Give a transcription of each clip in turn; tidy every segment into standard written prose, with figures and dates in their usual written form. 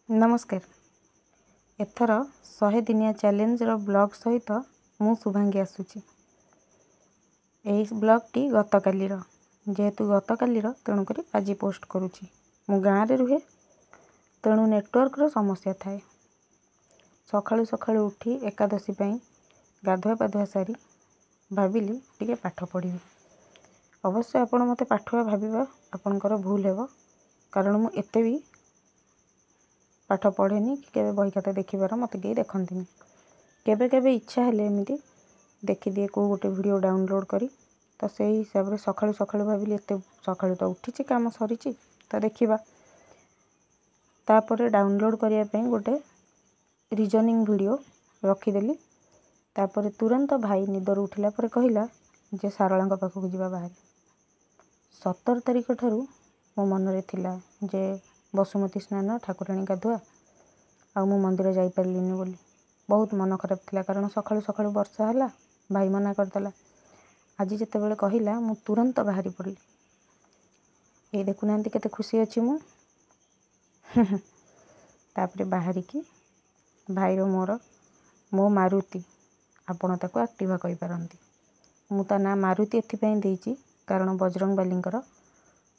नमस्कार। एथर 100 दिनिया चैलेंज रो ब्लॉग सहित मु शुभांगी आसुची। ब्लॉग टी गतकाली जेहेतु गतकाली तेणुक आज पोस्ट करुची। मु गाँव रे रुहे तेणु नेटवर्क रो समस्या थाए। सकाळु सकाळु उठी एकादशी पई गाधुआ पाधुआ सारी भाविली टिके पाठ पढ़ी। अवश्य आपण मते पाठुआ भाविबा आपणकर भूल हेबो, कारण मु एते भी पाठ पढ़ेनी कि बही खाता देखिबार मत कई देखती। केबे केबे इच्छा हेले एमती देखिदिए को गोटे वीडियो डाउनलोड करी, तो से हिसाब से सकाळु सकाळु भाविली एते सकाळु तो उठी काम सरी तो देखा। तापर डाउनलोड करने गोटे रीजनिंग वीडियो रखीदेली। तापर तुरंत भाई निदर उठिला पर कहला जे सारला पाखक जावा बाहर। 17 तारिख ठारू मो मनरे थिला जे बसुमती स्नान ठाकुराणी गाधुआ मु मंदिर जाई पारलिनी बोली बहुत मन खराब थिला, कारण सकाळु सकाळु वर्षा हला, भाई मना करदेला। आज जिते बेले कहला मु तुरंत बाहरी पड़ली। ये देखुना केते खुशी अच्छी मु। तापरे बाहरी की भाई रो मोर मो मारुति आपण ताको एक्टिवा कहि पारंती। मु ता ना मारुति एथिपई देइची कारण बजरंग बालींकर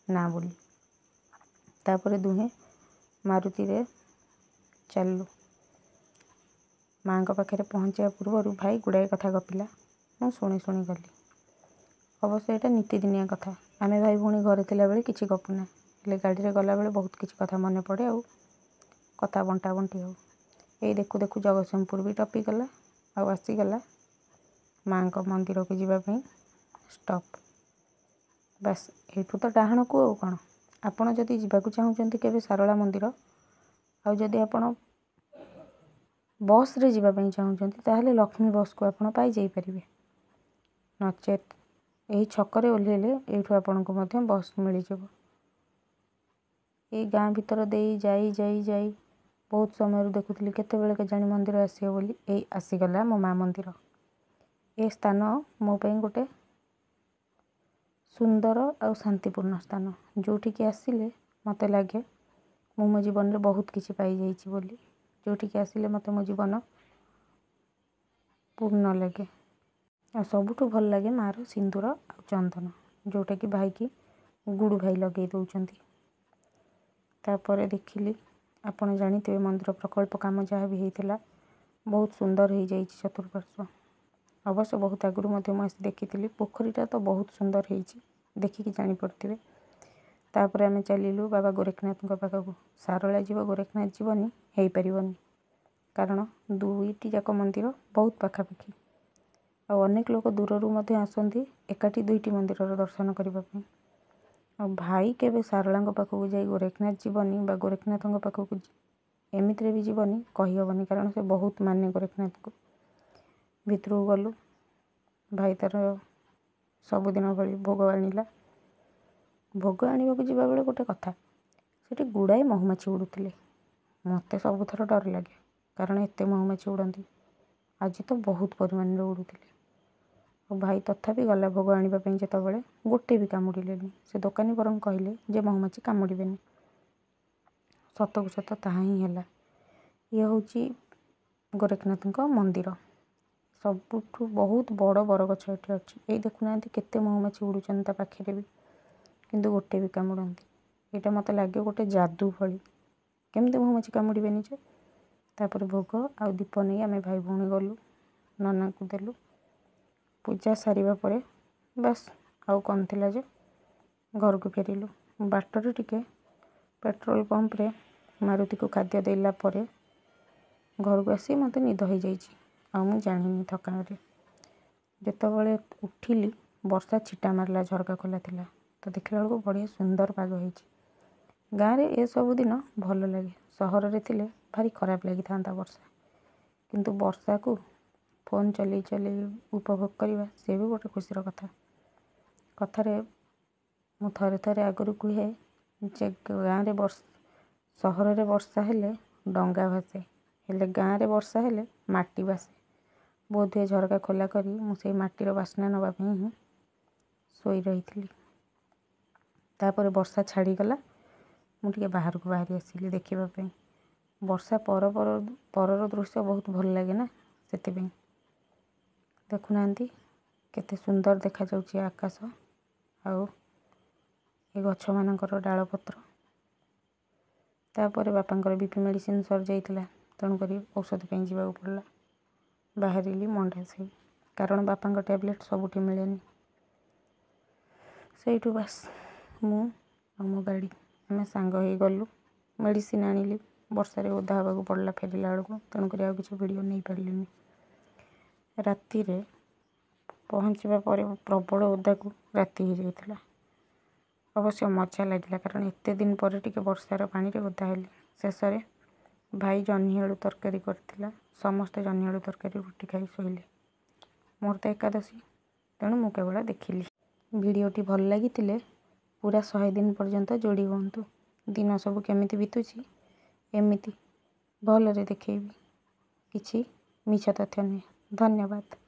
ना बोली। तापरे दुहे मारुति रे चलू। माँ पाखे पहुँचा पूर्व भाई गुड़ाए कथा गपिला, मु शुणी शुणी गली। अवश्य यहाँ नीतिदिनिया कथा। आमे भाई भौणी घरे थिला बेले किछि गपुना, हेले गाड़ी रे गला बेले बहुत किछि कथा मने पड़े आउ कथा बंटा बंटी हो। यही देखु देखु जगतसिंहपुर भी टपी गला आउ आसीगला माँ को मंदिर को जीवाई स्टॉप। बस एठू तो डाहाण को आउ कौन। आपण जदि जीवाकु चाहुचंती केबे सारला मंदिर आउ जदि आपण बस रे जीवा पई चाहुचंती ताहले लक्ष्मी बस को आपण पाई जाई परिबे। नचेत एही छकरे ओल्हेले एठू आपण को मध्य बस मिली जबो। ए गाँ भीतर देई जाई जाई जाई बहुत समय देखुथली केते बेले के जानी मंदिर आसीयो बोली एई आसीगला मो माँ मंदिर। ए स्थान मो पई गोटे सुंदर और शांतिपूर्ण स्थान, जोठी की आसिले मते लागे मु मो जीवन रे बहुत किछि पाई जाइछि बोली। जोठी की आसिले मते मो जीवन पूर्ण लगे। आ सबुठु भल लगे मार सिंदूर आ चंदन, जोटा कि भाई की गुडू भाई लगे दउचंती। तापरे देखिली आपण जानिथिबे मंदिर प्रकल्प काम जहाँ भी होइथिला बहुत सुंदर हो जाइछि चतुर्पार्श्व। अवश्य बहुत आगुरु मध्य मु आसी देखिथिली। पोखरीटा तो बहुत सुंदर होइछि, देखिकी जानी पड़थिबे। तापर आमे चलिलु बाबा गोरखनाथ पाखक। सारला जीव गोरखनाथ जीवनी हेई परिबनी, कारण दुईटी जाक मंदिर बहुत पाखापाखि। आ अनेक लोक दूररू मध्य आसंती एकाठी दुईटी मंदिर दर्शन करबा पई। आ भाई केबे सारला पाखक जाई गोरखनाथ जीवनी बा गोरखनाथ पाखक एमित्रे भी जीवनी कहि हबनी, कारण से बहुत माने गोरखनाथ को। भितरू गलु भाई तार सबुदिन भली भोग आनिला। भोग आनिबा को जीवा बेले गोटे कथा, सेठी गुड़ाए महुमाछी उड़ुथिले। मते सबुथर डर लगे, कारण एते महुमाछी उड़ंती। आज तो बहुत परिमाण रे उड़ुथिले। और भाई तथापि गला भोग आनिबा पई जेतबेले गोटे भी कामुडिलेनी। से दोकानी बरং कहले जे महुमाछी कामुडिबेनी। सतकु सत ताहा ही ହେଲା। ये होची गोरखनाथ मंदिर। सबुठु बहुत बड़ बरगछ एठी अछि। एई देखुना केते महुमाछी उड़ुचन ता पाखे भी, किंतु गोटे भी कामुडंती। एटा मते लागे गोटे जादू भली। केमते महुमाछी कामुडिबेनी जे। तापर भोग आ दीप नहीं आमे भाई भौणी गलु नना को देलु। पूजा सारिबा परे बस आउ कौन थिला जे घर को फेरिलु। बाटरे टिके पेट्रोल पंप रे मारुति को खाद्य देला परे घर को आसी मते निद हो जाइछि। आ मु जानिनी थकान रे जेतबेले उठिली वर्षा छिटा मारला, झरका खोला थिला। तो देखला बेलको बढ़िया सुंदर पाग होइछि। गाँव रे ए सब दिन भल लगे, सहर रे थिले भारी खराब लगी था वर्षा। किंतु वर्षा को फोन चली चली उपभोग करवा से भी गोटे खुशीर कथा। कथारे मु थरे थरे आगुरी कहे जे गाँव रे सहर रे वर्षा हेले डंगा भासे, हेले गाँव रे वर्षा हेले माटी बासे। बोध हुए झरका खोला करी मुझे माटीर बास्ना नवा ही शोई रही थी। तापर वर्षा छाड़ीगला, मुझे बाहर को बाहरी आसिली देखा। ବର୍ଷା ପରର ଦୃଶ୍ୟ ବହୁତ ଭଲ ଲାଗେ ନା, ସେଥିପାଇଁ। ଦେଖୁନାହାନ୍ତି କେତେ ସୁନ୍ଦର ଦେଖାଯାଉଛି ଆକାଶ ଆଉ ଏ ଗଛମାନଙ୍କର ଡାଳପତ୍ର। ତାପରେ ବାପାଙ୍କର BP ମେଡ଼ିସିନ୍ ସରିଯାଇଥିଲା, ତେଣୁକରି ଔଷଧ ପାଇଁ ଯିବାକୁ ପଡ଼ିଲା। ବାହାରିଲି ମଣ୍ଡାସାହି, କାରଣ ବାପାଙ୍କ ଟ୍ୟାବଲେଟ୍ ସବୁଠି ମିଳେନି। ସେଇଠୁ ବାସ୍ ମୁଁ ଆଉ ମୋ ଗାଡ଼ି ଆମେ ସାଙ୍ଗ ହେଇଗଲୁ, ମେଡ଼ିସିନ୍ ଆଣିଲି। ବର୍ଷାରେ ଓଦା ହେବାକୁ ପଡ଼ିଲା ଫେରିଲା ବେଳକୁ, ତେଣୁକରି ଆଉ କିଛି ଭିଡ଼ିଓ ନେଇପାରିଲିନି। ରାତିରେ ପହଞ୍ଚିବା ପରେ ପ୍ରବଳ ଓଦାକୁ ରାତି ହେଇଯାଇଥିଲା। ଅବଶ୍ୟ ମଜା ଲାଗିଲା, କାରଣ ଏତେ ଦିନ ପରେ ଟିକେ ବର୍ଷାର ପାଣିରେ ଓଦା ହେଲି। ଶେଷରେ ଭାଇ ଜହ୍ନି ଆଳୁ ତରକାରୀ କରିଥିଲା, ସମସ୍ତେ ଜହ୍ନି ଆଳୁ ତରକାରୀ ରୁଟି ଖାଇ ଶୋଇଲେ। ମୋର ତ ଏକାଦଶୀ, ତେଣୁ ମୁଁ କେବଳ ଦେଖିଲି। ଭିଡ଼ିଓଟି ଭଲ ଲାଗିଥିଲେ ପୁରା 100 ଦିନ ପର୍ଯ୍ୟନ୍ତ ଯୋଡ଼ି ହୁଅନ୍ତୁ। ଦିନ ସବୁ କେମିତି ବିତୁଛି ଏମିତି ଭଲରେ ଦେଖେଇବି, କିଛି ମିଛ ତଥ୍ୟ ନୁହେଁ। ଧନ୍ୟବାଦ।